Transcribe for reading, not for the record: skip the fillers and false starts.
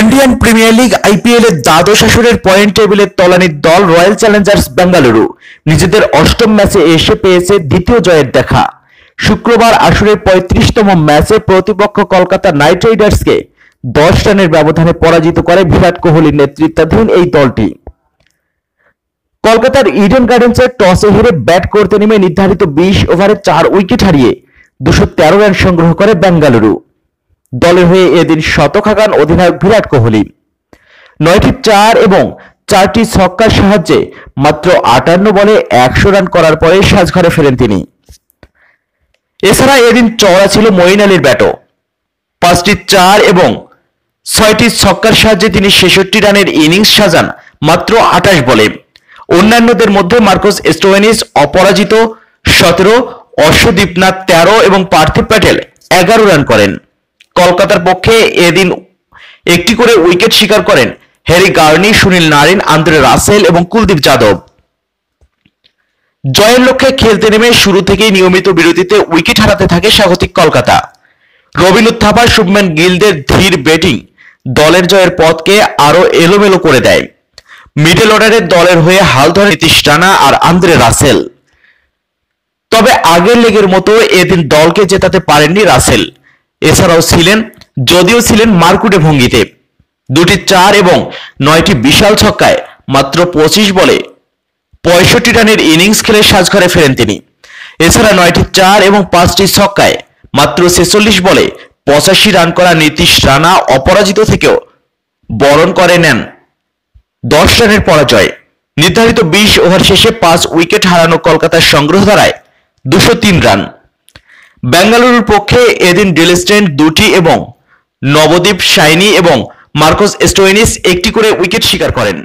Indian premier league IPL এর দ্বাদশ আসরের পয়েন্ট টেবিলের তলানির দল রয়্যাল চ্যালেঞ্জার্স বেঙ্গালুরু নিজেদের অষ্টম ম্যাচে এসে পেয়েছে দ্বিতীয় জয়ের দেখা। শুক্রবার আসরের ৩৫তম ম্যাচে প্রতিপক্ষ কলকাতা নাইট রাইডার্সকে ১০ রানের ব্যবধানে পরাজিত করে বিরাট কোহলির নেতৃত্বাধীন এই দলটি। কলকাতার ইডেন গার্ডেন্সে টসে হেরে ব্যাট করতে নেমে নির্ধারিত ২০ ওভারে ৪ উইকেট হারিয়ে ২১৩ রান সংগ্রহ করে বেঙ্গালুরু। দলের হয়ে এদিন শতক হাঁকান অধিনায়ক বিরাট কোহলি। ৯টি ৪ এবং ৪টি ছক্কার সাহায্যে মাত্র ৫৮ বলে ১০০ রান করার পরে সাজঘরে ফেরেন তিনি। এছাড়া এদিন চওড়া ছিল মঈন আলীর ব্যাটও। ৫টি ৪ এবং ৬টি ছক্কার সাহায্যে তিনি ৬৬ রানের ইনিংস সাজান মাত্র ২৮ বলে। অন্যান্যদের মধ্যে মার্কস স্টোয়েনিস অপরাজিত ১৭, অশ্বদীপ নাথ ১৩ এবং পার্থিব প্যাটেল ১১ রান করেন। কলকাতার পক্ষে এদিন একটি করে উইকেট শিকার করেন Harry Gurney, Sunil Narine, Andre Russell এবং কুলদীপ যাদব। জয়ের লক্ষ্যে খেলতে নেমে শুরু থেকেই নিয়মিত বিরতিতে উইকেট হারাতে থাকে স্বাগতিক কলকাতা। রবিন উত্থাপা, শুভমান গিলদের ধীর ব্যাটিং দলের জয়ের পথকে আরো এলোমেলো করে দেয়। মিডল অর্ডারে দলের হয়ে হাল ধরে নীতিশ রানা আর আন্দ্রে রাসেল। তবে আগের লেগের মতো এদিন দলকে জেতাতে পারেননি রাসেল। এছাড়াও ছিলেন মারকুটে ভঙ্গিতে। ২টি ৪ এবং ৯টি বিশাল ছক্কায় মাত্র ২৫ বলে ৬৫ রানের ইনিংস খেলে সাজঘরে ফেরেন তিনি। এছাড়া ৯টি ৪ এবং ৫টি ছক্কায় মাত্র ৪৬ বলে ৮৫ রান করা নীতিশ রানা অপরাজিত থেকেও বরণ করে নেন ১০ রানের পরাজয়। নির্ধারিত ২০ ওভার শেষে ৫ উইকেট হারানো কলকাতার সংগ্রহ দাঁড়ায় ২০৩ রান। বেঙ্গালুরুর পক্ষে এদিন ডেল স্টেইন ২টি এবং নবদীপ সাইনি এবং মার্কস স্টোয়েনিস একটি করে উইকেট শিকার করেন।